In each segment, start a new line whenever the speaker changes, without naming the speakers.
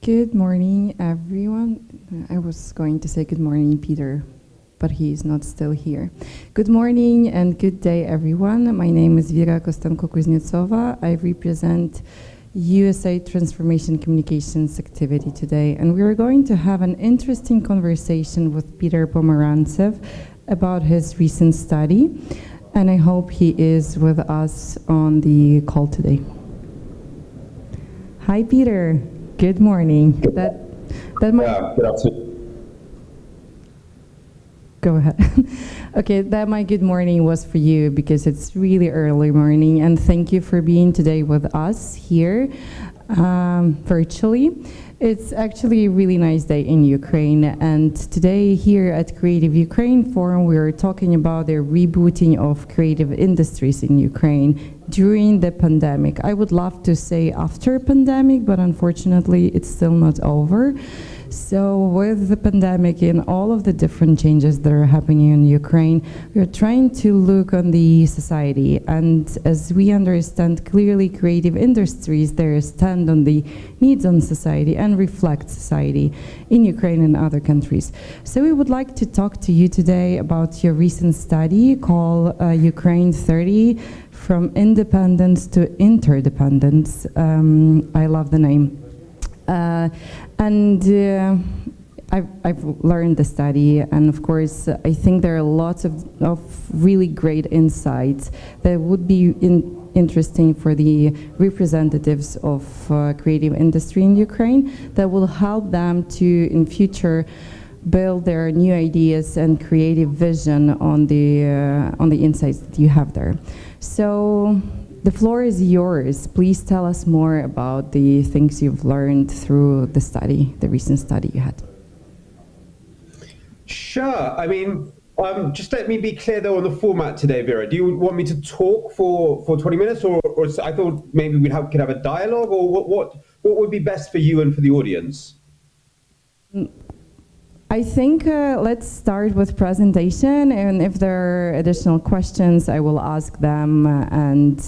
Good morning, everyone. I was going to say good morning, Peter, but he is not still here. Good morning and good day, everyone. My name is Vera Kostenko-Kuznetsova. I represent USA Transformation Communications activity today, and we are going to have an interesting conversation with Peter Pomerantsev about his recent study, and I hope he is with us on the call today. Hi, Peter. Good morning. That might
good afternoon.
go ahead. Okay, that my good morning was for you because it's really early morning, and thank you for being today with us here virtually. It's actually a really nice day in Ukraine, and today here at Creative Ukraine Forum, we are talking about the rebooting of creative industries in Ukraine during the pandemic. I would love to say after pandemic, but unfortunately it's still not over. So with the pandemic and all of the different changes that are happening in Ukraine, we're trying to look on the society. And as we understand clearly, creative industries, they stand on the needs on society and reflect society in Ukraine and other countries. So we would like to talk to you today about your recent study called Ukraine 30, From Independence to Interdependence. I love the name. I've learned the study, and of course, I think there are lots of really great insights that would be interesting for the representatives of creative industry in Ukraine that will help them to, in future, build their new ideas and creative vision on the insights that you have there. So the floor is yours. Please tell us more about the things you've learned through the study, the recent study you had.
Sure. I mean, just let me be clear though on the format today, Vera. Do you want me to talk for 20 minutes, or I thought maybe we could have a dialogue, or what would be best for you and for the audience?
I think let's start with presentation, and if there are additional questions, I will ask them and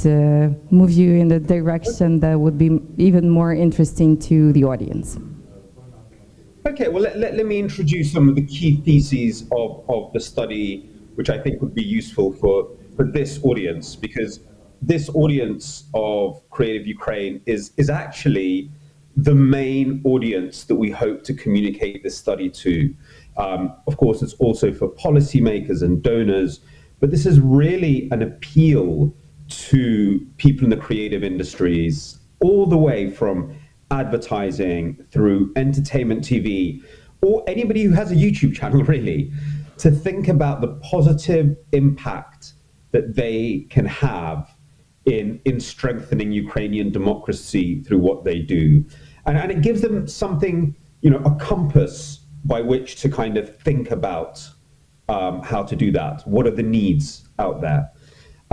move you in the direction that would be even more interesting to the audience.
Okay, well, let me introduce some of the key theses of the study, which I think would be useful for this audience, because this audience of Creative Ukraine is actually the main audience that we hope to communicate this study to. Of course, it's also for policymakers and donors, but this is really an appeal to people in the creative industries, all the way from advertising through entertainment TV, or anybody who has a YouTube channel, really, to think about the positive impact that they can have in strengthening Ukrainian democracy through what they do. And it gives them something, a compass by which to kind of think about how to do that. What are the needs out there?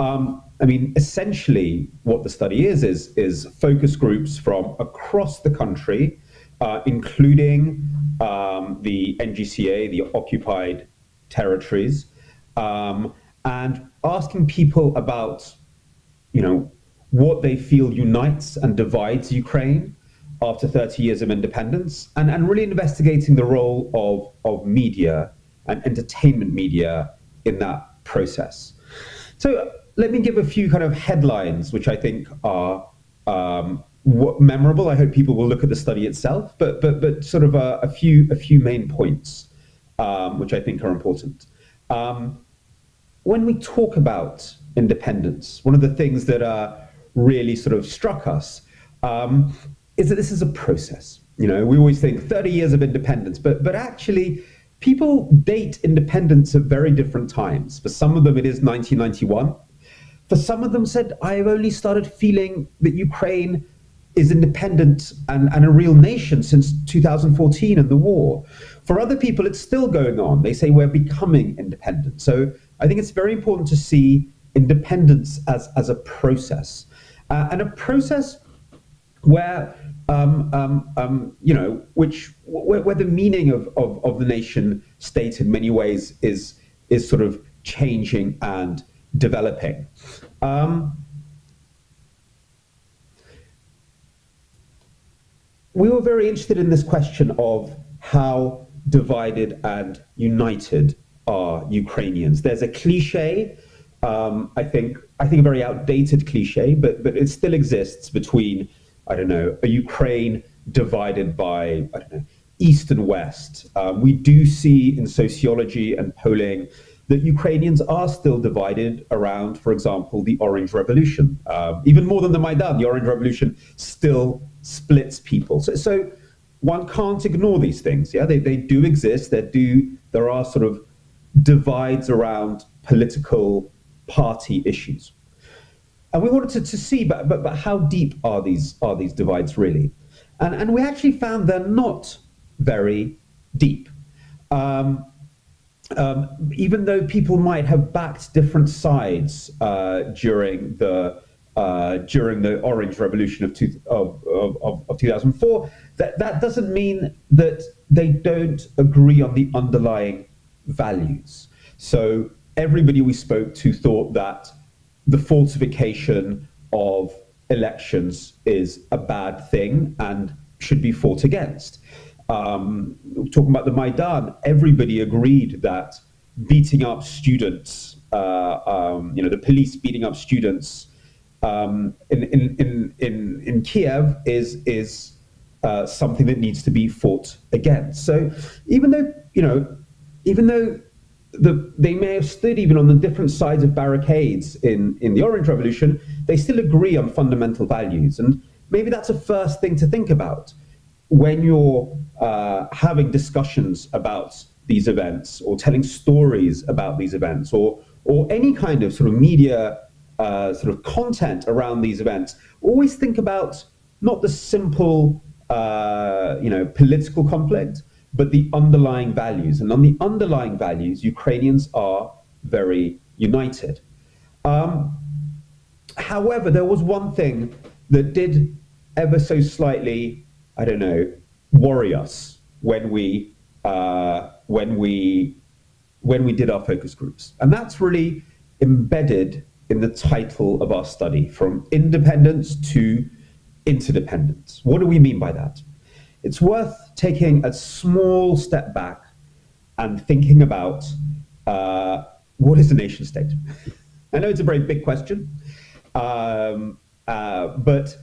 I mean, essentially what the study is focus groups from across the country, including the NGCA, the occupied territories, and asking people about what they feel unites and divides Ukraine after 30 years of independence, and really investigating the role of media and entertainment media in that process. So let me give a few kind of headlines, which I think are memorable. I hope people will look at the study itself, but sort of a few main points, which I think are important. When we talk about independence, one of the things that really sort of struck us is that this is a process. We always think 30 years of independence, but actually people date independence at very different times. For some of them, it is 1991. For some of them said, I've only started feeling that Ukraine is independent and a real nation since 2014 and the war. For other people, it's still going on. They say we're becoming independent. So I think it's very important to see independence as a process, and a process where where the meaning of the nation state in many ways is sort of changing and developing. we were very interested in this question of how divided and united are Ukrainians. There's a cliche, I think a very outdated cliche, but it still exists between, I don't know, a Ukraine divided by, I don't know, East and West. We do see in sociology and polling that Ukrainians are still divided around, for example, the Orange Revolution. Even more than the Maidan, the Orange Revolution still splits people. So one can't ignore these things. Yeah, they do exist. There are sort of divides around political party issues. And we wanted to see, but how deep are these divides really? And we actually found they're not very deep. Even though people might have backed different sides during the Orange Revolution of 2004, that doesn't mean that they don't agree on the underlying values. So everybody we spoke to thought that the falsification of elections is a bad thing and should be fought against. Talking about the Maidan, everybody agreed that beating up students, the police beating up students in Kiev is something that needs to be fought against. So even though they may have stood even on the different sides of barricades in the Orange Revolution, they still agree on fundamental values. And maybe that's a first thing to think about when you're having discussions about these events or telling stories about these events or any kind of sort of media sort of content around these events. Always think about not the simple political conflict, but the underlying values. And on the underlying values, Ukrainians are very united. However, there was one thing that did ever so slightly, I don't know, worry us when we did our focus groups. And that's really embedded in the title of our study, From Independence to Interdependence. What do we mean by that? It's worth taking a small step back and thinking about what is a nation state? I know it's a very big question, but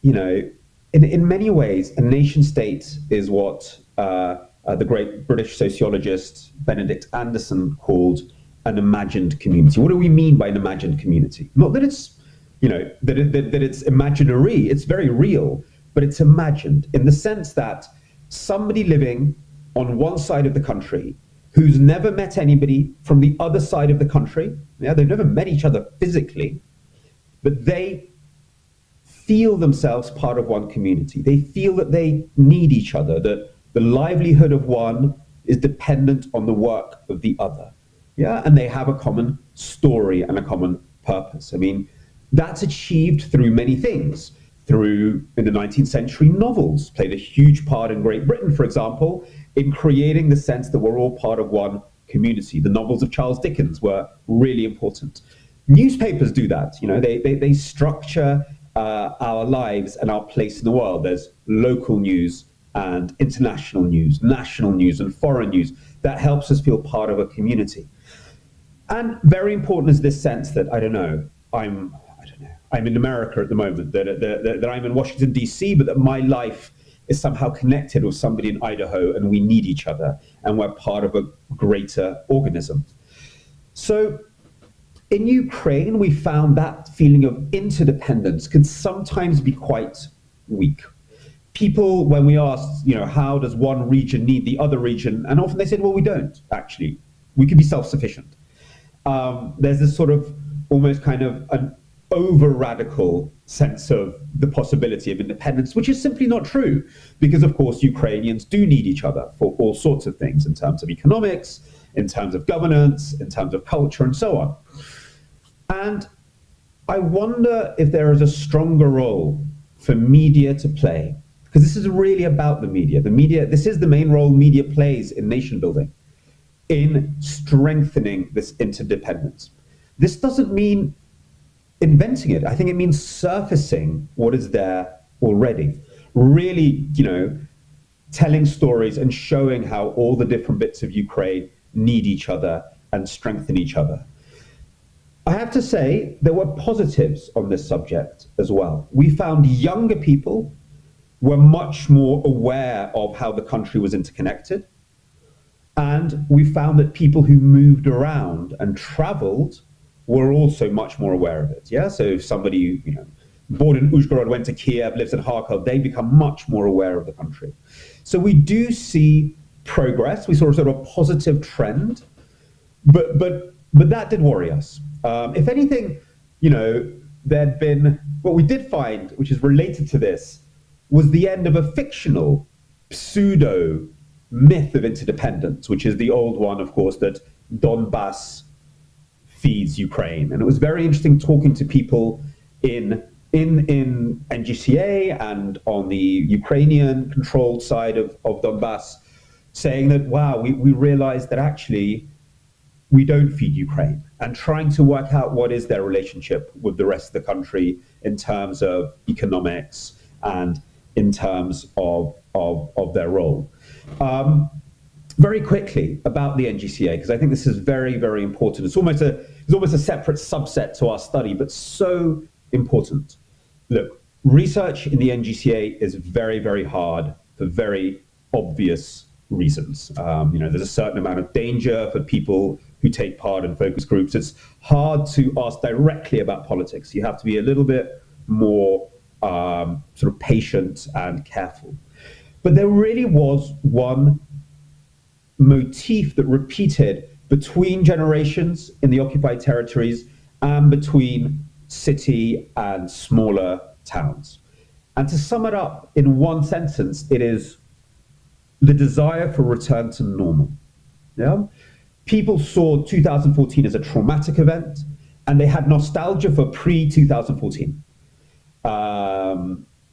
in many ways, a nation state is what the great British sociologist Benedict Anderson called an imagined community. What do we mean by an imagined community? Not that it's, that it's imaginary, it's very real, but it's imagined in the sense that somebody living on one side of the country who's never met anybody from the other side of the country, they've never met each other physically, but they feel themselves part of one community. They feel that they need each other, that the livelihood of one is dependent on the work of the other. And they have a common story and a common purpose. I mean, that's achieved through many things. In the 19th century, novels played a huge part in Great Britain, for example, in creating the sense that we're all part of one community. The novels of Charles Dickens were really important. Newspapers do that. They structure our lives and our place in the world. There's local news and international news, national news and foreign news. That helps us feel part of a community. And very important is this sense that, I'm in America at the moment, that I'm in Washington, D.C., but that my life is somehow connected with somebody in Idaho and we need each other and we're part of a greater organism. So in Ukraine, we found that feeling of interdependence could sometimes be quite weak. People, when we asked, how does one region need the other region? And often they said, well, we don't, actually. We can be self-sufficient. There's this sort of almost kind of an over-radical sense of the possibility of independence, which is simply not true. Because, of course, Ukrainians do need each other for all sorts of things in terms of economics, in terms of governance, in terms of culture, and so on. And I wonder if there is a stronger role for media to play, because this is really about the media. This is the main role media plays in nation building, in strengthening this interdependence. This doesn't mean inventing it. I think it means surfacing what is there already. really, telling stories and showing how all the different bits of Ukraine need each other and strengthen each other. I have to say, there were positives on this subject as well. We found younger people were much more aware of how the country was interconnected. And we found that people who moved around and traveled were also much more aware of it. Yeah. So if somebody, born in Uzhgorod, went to Kiev, lives in Kharkov, they become much more aware of the country. So we do see progress. We saw a sort of positive trend, but that did worry us. If anything, there'd been, what we did find, which is related to this, was the end of a fictional pseudo myth of interdependence, which is the old one, of course, that Donbass feeds Ukraine. And it was very interesting talking to people in NGCA and on the Ukrainian controlled side of Donbass, saying that, wow, we realized that actually we don't feed Ukraine, and trying to work out what is their relationship with the rest of the country in terms of economics and in terms of their role. Very quickly about the NGCA, because I think this is very, very important. It's almost a separate subset to our study, but so important. Look, research in the NGCA is very, very hard for very obvious reasons. There's a certain amount of danger for people who take part in focus groups. It's hard to ask directly about politics. You have to be a little bit more sort of patient and careful. But there really was one motif that repeated between generations in the occupied territories and between city and smaller towns. And to sum it up in one sentence, it is the desire for return to normal. Yeah? People saw 2014 as a traumatic event, and they had nostalgia for pre-2014.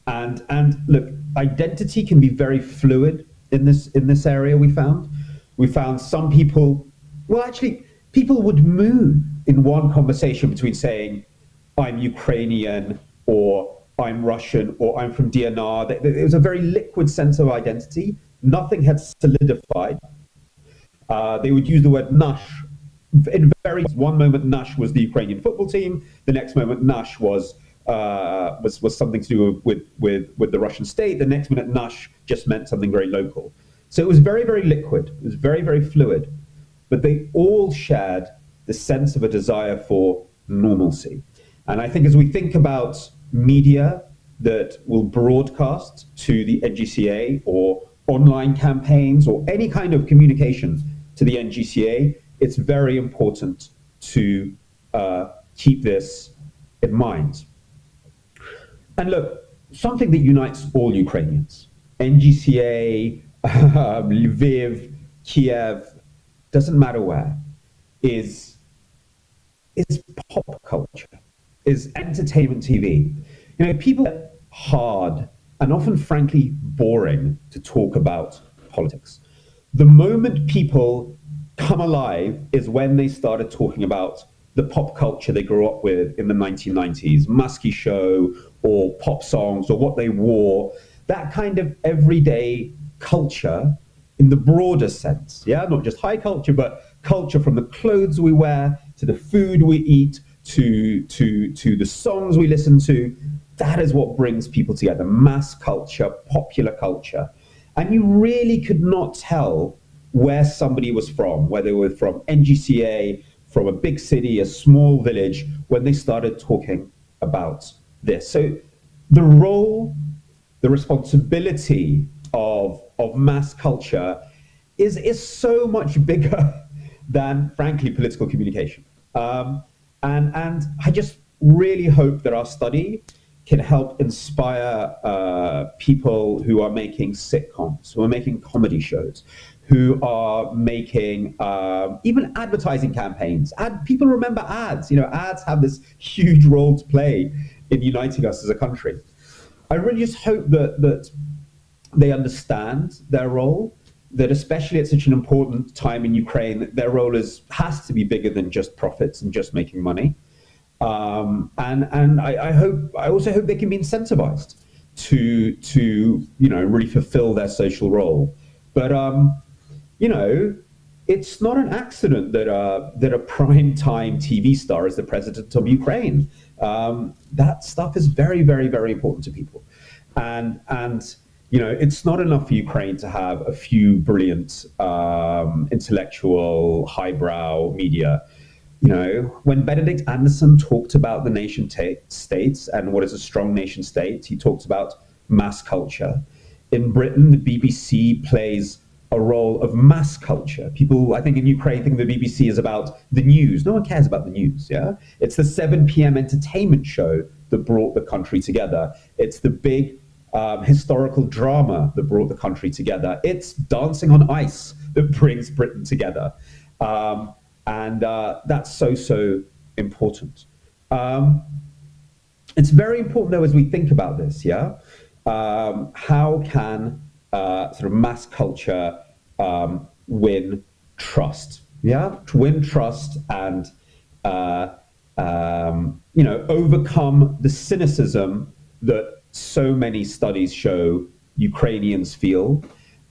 And look, identity can be very fluid in this area. We found some people, well, actually, people would move in one conversation between saying, I'm Ukrainian, or I'm Russian, or I'm from DNR. It was a very liquid sense of identity. Nothing had solidified. They would use the word nash. In one moment, nash was the Ukrainian football team. The next moment, nash was something to do with the Russian state. The next minute, nash just meant something very local. So it was very, very liquid. It was very, very fluid. But they all shared the sense of a desire for normalcy. And I think as we think about media that will broadcast to the NGCA, or online campaigns, or any kind of communication to the NGCA, it's very important to keep this in mind. And look, something that unites all Ukrainians, NGCA, Lviv, Kiev, doesn't matter where, is pop culture, is entertainment TV. People get hard and often, frankly, boring to talk about politics. The moment people come alive is when they started talking about the pop culture they grew up with in the 1990s, Muskie Show, or pop songs, or what they wore, that kind of everyday culture in the broader sense, yeah? Not just high culture, but culture from the clothes we wear, to the food we eat, to the songs we listen to. That is what brings people together, mass culture, popular culture. And you really could not tell where somebody was from, whether they were from NGCA, from a big city, a small village, when they started talking about this. So the role, the responsibility of mass culture is so much bigger than, frankly, political communication. And I just really hope that our study can help inspire people who are making sitcoms, who are making comedy shows, who are making even advertising campaigns. People remember ads. Ads have this huge role to play in uniting us as a country. I really just hope that they understand their role, that especially at such an important time in Ukraine, their role has to be bigger than just profits and just making money. And I also hope they can be incentivized to really fulfill their social role. But it's not an accident that a prime time TV star is the president of Ukraine. That stuff is very, very, very important to people, and it's not enough for Ukraine to have a few brilliant intellectual highbrow media. When Benedict Anderson talked about the nation states and what is a strong nation state, he talks about mass culture. In Britain, the BBC plays a role of mass culture. People, I think in Ukraine, think the BBC is about the news. No one cares about the news, yeah? It's the 7 p.m. entertainment show that brought the country together. It's the big historical drama that brought the country together. It's Dancing on Ice that brings Britain together. And that's so important. It's very important, though, as we think about this, yeah? How can sort of mass culture win trust, yeah? To win trust and, overcome the cynicism that so many studies show Ukrainians feel.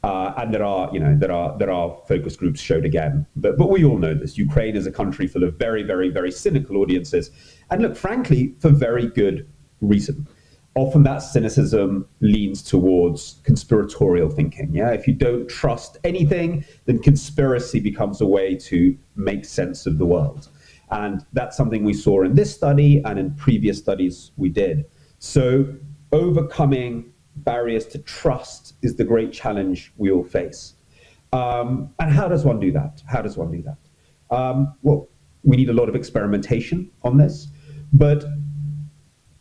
And there are focus groups showed again, but we all know this. Ukraine is a country full of very, very, very cynical audiences, and look, frankly, for very good reason. Often that cynicism leans towards conspiratorial thinking. Yeah, if you don't trust anything, then conspiracy becomes a way to make sense of the world, and that's something we saw in this study and in previous studies we did. So overcoming barriers to trust is the great challenge we all face. And how does one do that? Well, we need a lot of experimentation on this, but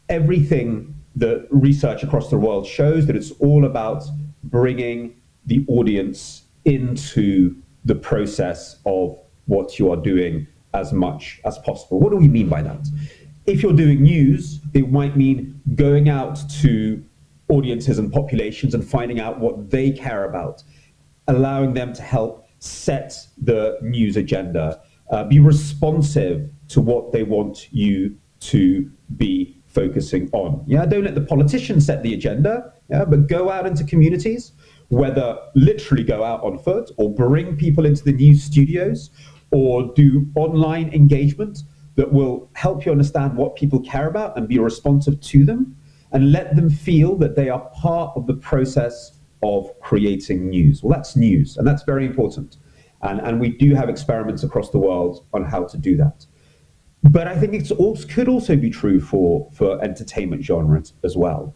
everything that research across the world shows that it's all about bringing the audience into the process of what you are doing as much as possible. What do we mean by that? If you're doing news, it might mean going out to audiences and populations and finding out what they care about, allowing them to help set the news agenda, be responsive to what they want you to be focusing on. Yeah, don't let the politicians set the agenda, yeah, but go out into communities, whether literally go out on foot or bring people into the news studios or do online engagement that will help you understand what people care about and be responsive to them, and let them feel that they are part of the process of creating news. Well, that's news, and that's very important. And we do have experiments across the world on how to do that. But I think it could also be true for entertainment genres as well.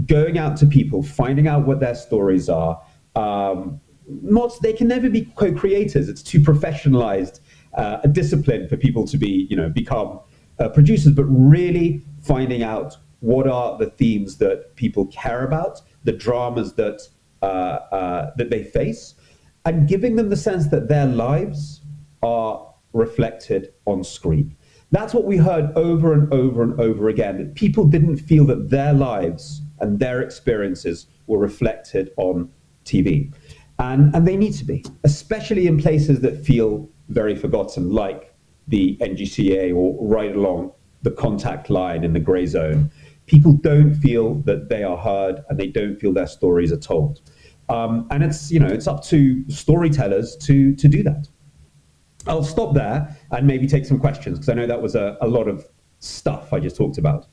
Going out to people, finding out what their stories are. They can never be co-creators. It's too professionalized a discipline for people to become producers, but really finding out what are the themes that people care about, the dramas that they face, and giving them the sense that their lives are reflected on screen. That's what we heard over and over and over again, that people didn't feel that their lives and their experiences were reflected on TV. And they need to be, especially in places that feel very forgotten, like the NGCA or right along the contact line in the grey zone. People don't feel that they are heard and they don't feel their stories are told. And it's up to storytellers to do that. I'll stop there and maybe take some questions, because I know that was a lot of stuff I just talked about.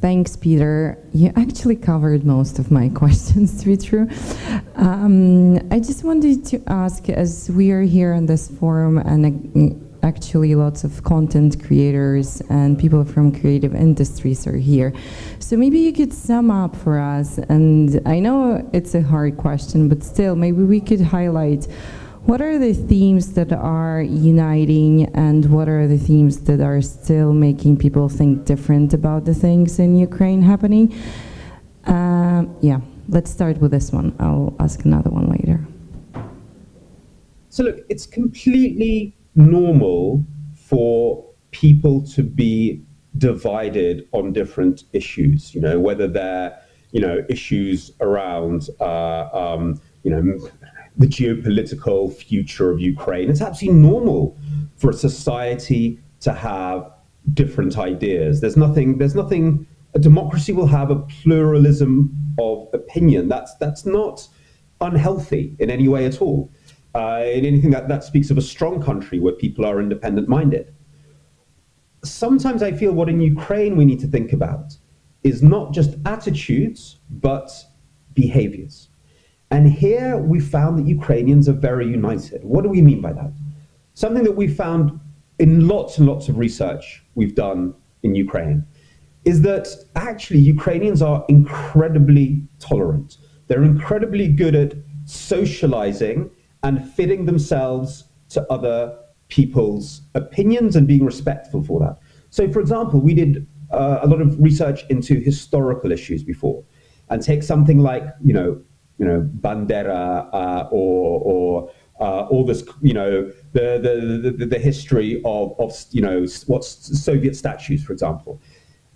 Thanks, Peter. You actually covered most of my questions, to be true. I just wanted to ask, as we are here on this forum, and actually lots of content creators and people from creative industries are here. So maybe you could sum up for us, and I know it's a hard question, but still, maybe we could highlight what are the themes that are uniting and what are the themes that are still making people think different about the things in Ukraine happening? Yeah, let's start with this one. I'll ask another one later.
So look, it's completely normal for people to be divided on different issues, whether they're, issues around, the geopolitical future of Ukraine. It's absolutely normal for a society to have different ideas. There's nothing. A democracy will have a pluralism of opinion. That's not unhealthy in any way at all. In anything that speaks of a strong country where people are independent-minded. Sometimes I feel what in Ukraine we need to think about is not just attitudes, but behaviors. And here we found that Ukrainians are very united. What do we mean by that? Something that we found in lots and lots of research we've done in Ukraine is that actually Ukrainians are incredibly tolerant. They're incredibly good at socializing and fitting themselves to other people's opinions and being respectful for that. So, for example, we did a lot of research into historical issues before, and take something like Bandera or all this the history of what's Soviet statues, for example.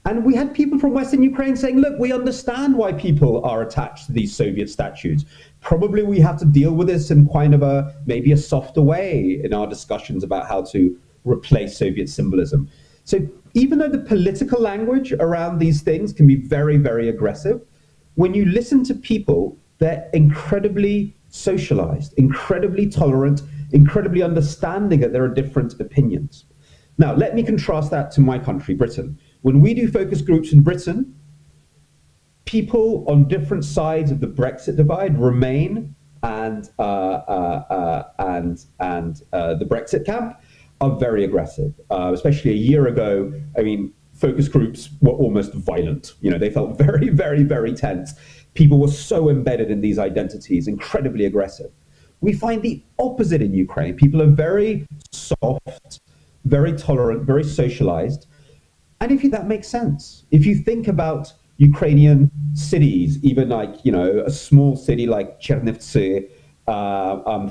And we had people from Western Ukraine saying, look, we understand why people are attached to these Soviet statues. Probably we have to deal with this in kind of maybe a softer way in our discussions about how to replace Soviet symbolism. So even though the political language around these things can be very, very aggressive, when you listen to people, they're incredibly socialized, incredibly tolerant, incredibly understanding that there are different opinions. Now, let me contrast that to my country, Britain. When we do focus groups in Britain, people on different sides of the Brexit divide, Remain and the Brexit camp, are very aggressive. Especially a year ago, I mean, focus groups were almost violent. They felt very, very, very tense. People were so embedded in these identities, incredibly aggressive. We find the opposite in Ukraine. People are very soft, very tolerant, very socialized. And that makes sense. If you think about Ukrainian cities, even like, a small city like Chernivtsi,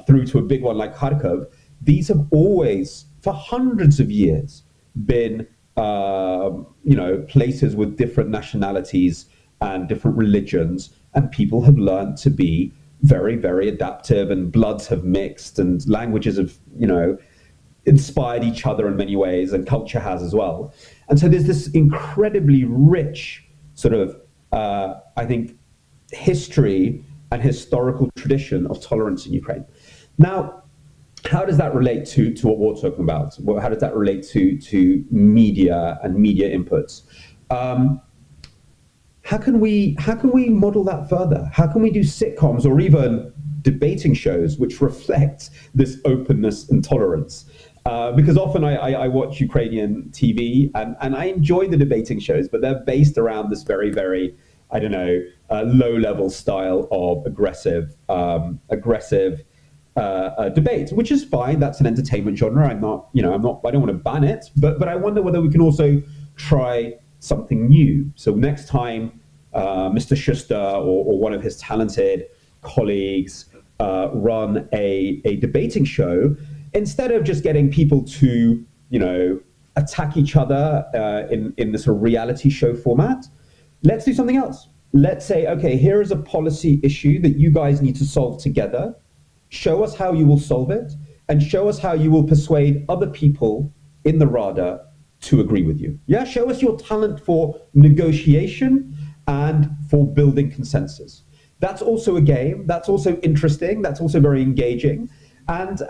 through to a big one like Kharkov, these have always, for hundreds of years, been, places with different nationalities and different religions, and people have learned to be very, very adaptive, and bloods have mixed, and languages have, inspired each other in many ways, and culture has as well. And so there's this incredibly rich sort of, I think, history and historical tradition of tolerance in Ukraine. Now, how does that relate to what we're talking about? How does that relate to media and media inputs? How can we model that further? How can we do sitcoms or even debating shows which reflect this openness and tolerance? Because often I watch Ukrainian TV and I enjoy the debating shows, but they're based around this very, very, low-level style of aggressive debate, which is fine. That's an entertainment genre. I don't want to ban it, but I wonder whether we can also try something new. So next time Mr. Schuster or one of his talented colleagues run a debating show, instead of just getting people to, attack each other in this reality show format, let's do something else. Let's say, okay, here is a policy issue that you guys need to solve together. Show us how you will solve it, and show us how you will persuade other people in the Rada to agree with you. Yeah, show us your talent for negotiation and for building consensus. That's also a game. That's also interesting. That's also very engaging. And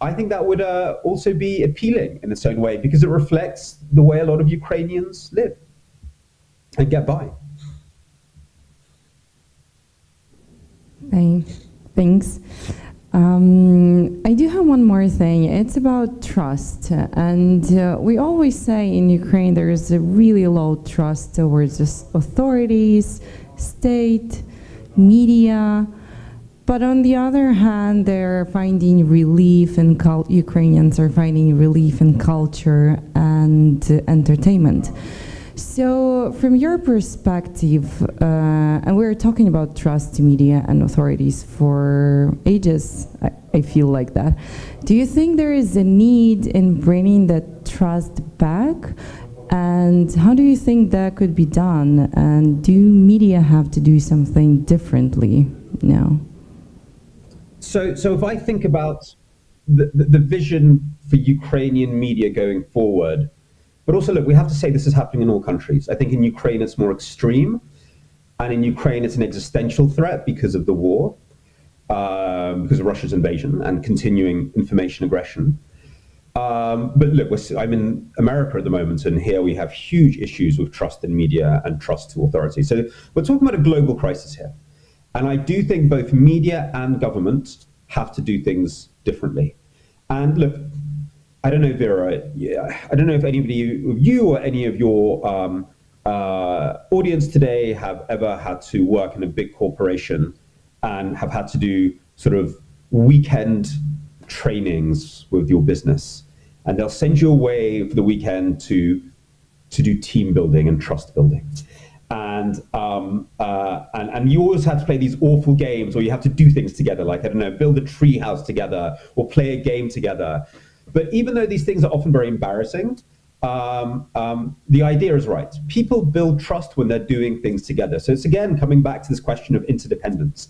I think that would also be appealing in its own way, because it reflects the way a lot of Ukrainians live and get by.
Thanks. I do have one more thing. It's about trust. And we always say in Ukraine there is a really low trust towards authorities, state, media. But on the other hand, they're finding relief in Ukrainians are finding relief in culture and entertainment. So from your perspective, and we're talking about trust to media and authorities for ages, I feel like that. Do you think there is a need in bringing that trust back? And how do you think that could be done? And do media have to do something differently now?
So if I think about the vision for Ukrainian media going forward, But also, look, we have to say this is happening in all countries. I think in Ukraine it's more extreme, and in Ukraine it's an existential threat because of the war, because of Russia's invasion and continuing information aggression. But look, I'm in America at the moment, and here we have huge issues with trust in media and trust to authorities. So we're talking about a global crisis here. And I do think both media and government have to do things differently. And look, I don't know, Vera, I don't know if anybody of you or any of your audience today have ever had to work in a big corporation and have had to do sort of weekend trainings with your business. And they'll send you away for the weekend to do team building and trust building. And you always have to play these awful games, or you have to do things together, like, I don't know, build a tree house together or play a game together. But even though these things are often very embarrassing, the idea is right. People build trust when they're doing things together. So it's, again, coming back to this question of interdependence.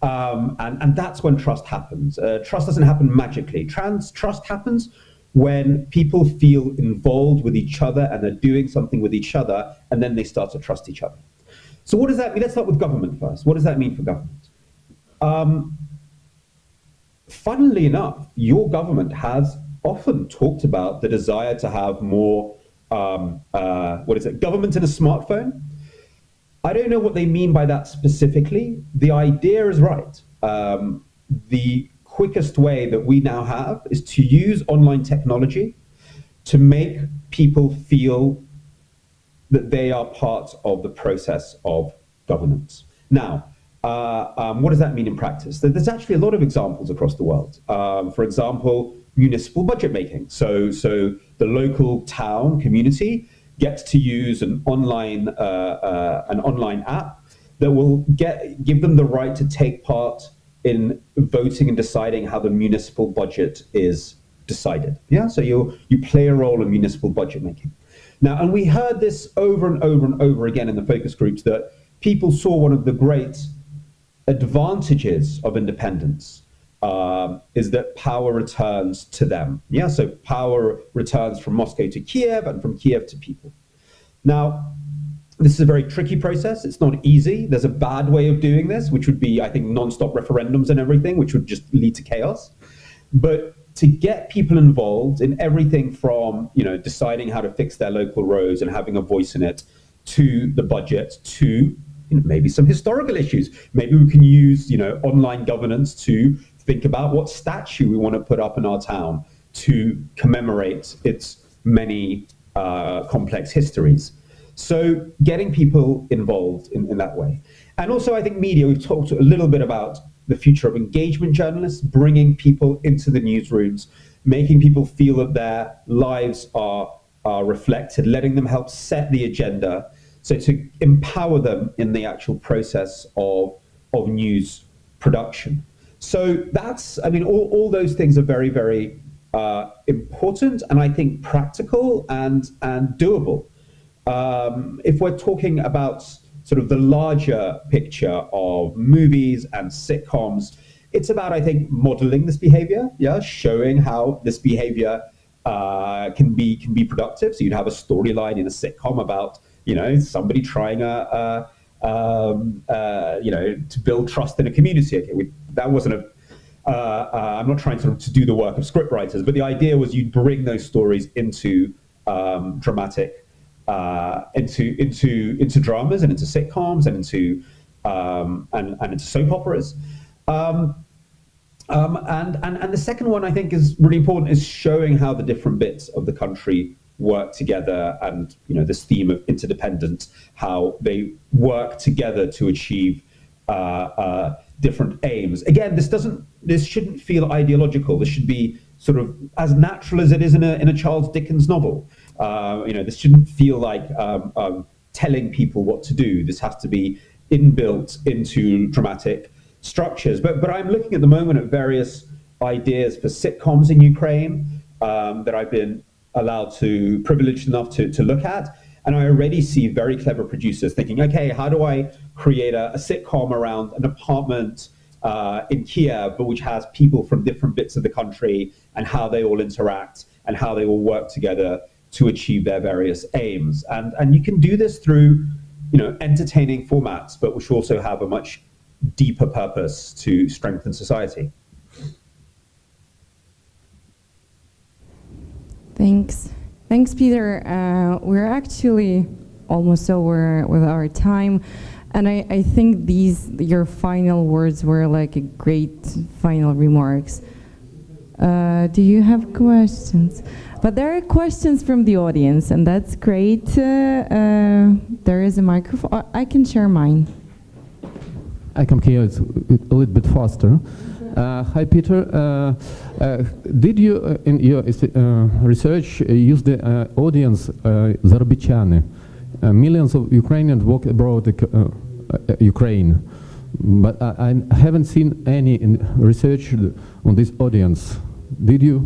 And that's when trust happens. Trust doesn't happen magically. Trust happens when people feel involved with each other and they're doing something with each other, and then they start to trust each other. So what does that mean? Let's start with government first. What does that mean for government? Funnily enough, your government has often talked about the desire to have more, government in a smartphone. I don't know what they mean by that specifically. The idea is right. The quickest way that we now have is to use online technology to make people feel that they are part of the process of governance. Now, what does that mean in practice? There's actually a lot of examples across the world. For example, municipal budget making. So the local town community gets to use an online app that will give them the right to take part in voting and deciding how the municipal budget is decided. Yeah, so you play a role in municipal budget making. Now, and we heard this over and over and over again in the focus groups, that people saw one of the great advantages of independence is that power returns to them. Yeah, so power returns from Moscow to Kiev and from Kiev to people. Now, this is a very tricky process. It's not easy. There's a bad way of doing this, which would be, I think, non-stop referendums and everything, which would just lead to chaos. But to get people involved in everything from, deciding how to fix their local roads and having a voice in it, to the budget, to maybe some historical issues. Maybe we can use, online governance to think about what statue we want to put up in our town to commemorate its many complex histories. So getting people involved in that way. And also, I think media, we've talked a little bit about the future of engagement journalists, bringing people into the newsrooms, making people feel that their lives are reflected, letting them help set the agenda. So to empower them in the actual process of news production. So that's, all those things are very, very important, and I think practical and doable. If we're talking about sort of the larger picture of movies and sitcoms, it's about, I think, modeling this behavior, showing how this behavior can be productive. So you'd have a storyline in a sitcom about, somebody trying to build trust in a community. Okay, that wasn't I'm not trying to do the work of script writers, but the idea was you'd bring those stories into dramatic, into dramas and into sitcoms and into soap operas. And the second one I think is really important, is showing how the different bits of the country work together, and this theme of interdependence, how they work together to achieve different aims. Again, this shouldn't feel ideological. This should be sort of as natural as it is in a Charles Dickens novel. This shouldn't feel like telling people what to do. This has to be inbuilt into dramatic structures. But I'm looking at the moment at various ideas for sitcoms in Ukraine that I've been privileged enough to look at. And I already see very clever producers thinking, okay, how do I create a sitcom around an apartment in Kiev, but which has people from different bits of the country, and how they all interact and how they all work together to achieve their various aims. And you can do this through, entertaining formats, but which also have a much deeper purpose to strengthen society.
Thanks. Thanks, Peter. We're actually almost over with our time. And I think your final words were like a great final remarks. Do you have questions? But there are questions from the audience, and that's great. There is a microphone. I can share mine.
I come here, it's a little bit faster. Hi, Peter. Did you, in your research, use the audience Zarbichani? Millions of Ukrainians walk abroad Ukraine, but I haven't seen any research on this audience. Did you,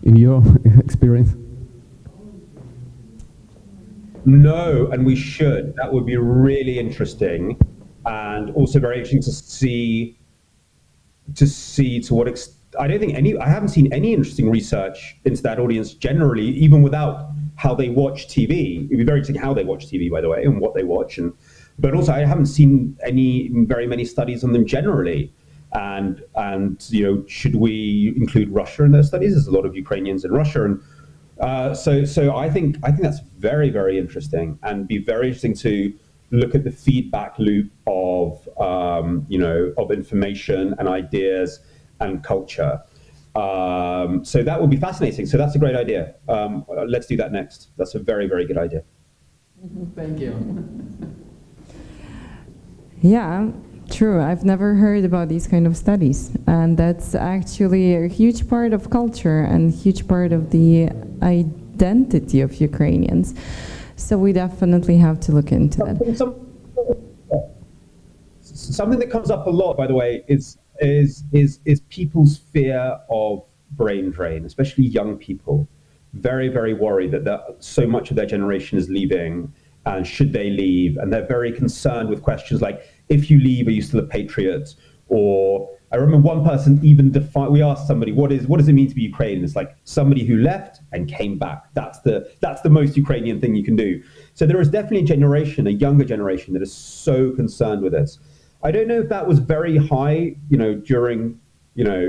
in your experience?
No, and we should. That would be really interesting, and also very interesting to see to what extent. I haven't seen any interesting research into that audience generally, even without how they watch TV. It'd be very interesting how they watch TV, by the way, and what they watch, but also I haven't seen very many studies on them generally. And should we include Russia in those studies? There's a lot of Ukrainians in Russia, and so I think that's very, very interesting, and be very interesting to look at the feedback loop of of information and ideas and culture. So that would be fascinating. So that's a great idea. Let's do that next. That's a very, very good idea.
Thank you.
Yeah, true. I've never heard about these kind of studies. And that's actually a huge part of culture and huge part of the identity of Ukrainians. So we definitely have to look into that.
Something that comes up a lot, by the way, is people's fear of brain drain, especially young people. Very, very worried that so much of their generation is leaving, and should they leave? And they're very concerned with questions like, if you leave, are you still a patriot? Or I remember one person even we asked somebody, what does it mean to be Ukrainian? It's like somebody who left and came back. That's the most Ukrainian thing you can do. So there is definitely a younger generation that is so concerned with this. I don't know if that was very high, during,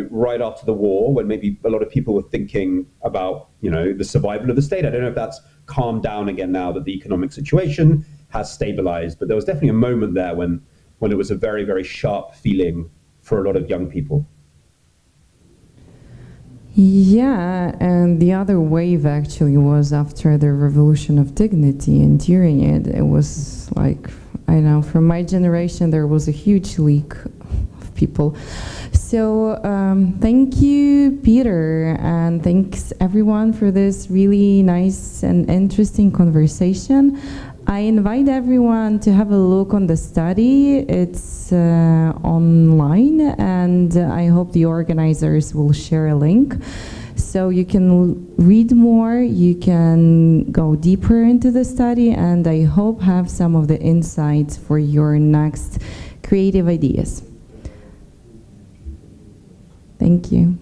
right after the war, when maybe a lot of people were thinking about, the survival of the state. I don't know if that's calmed down again now that the economic situation has stabilized, but there was definitely a moment there when it was a very, very sharp feeling for a lot of young people.
Yeah, and the other wave actually was after the Revolution of Dignity, and during it was like, I know, from my generation, there was a huge leak of people. So thank you, Peter, and thanks everyone for this really nice and interesting conversation. I invite everyone to have a look on the study. It's online, and I hope the organizers will share a link. So you can read more, you can go deeper into the study, and I hope have some of the insights for your next creative ideas. Thank you.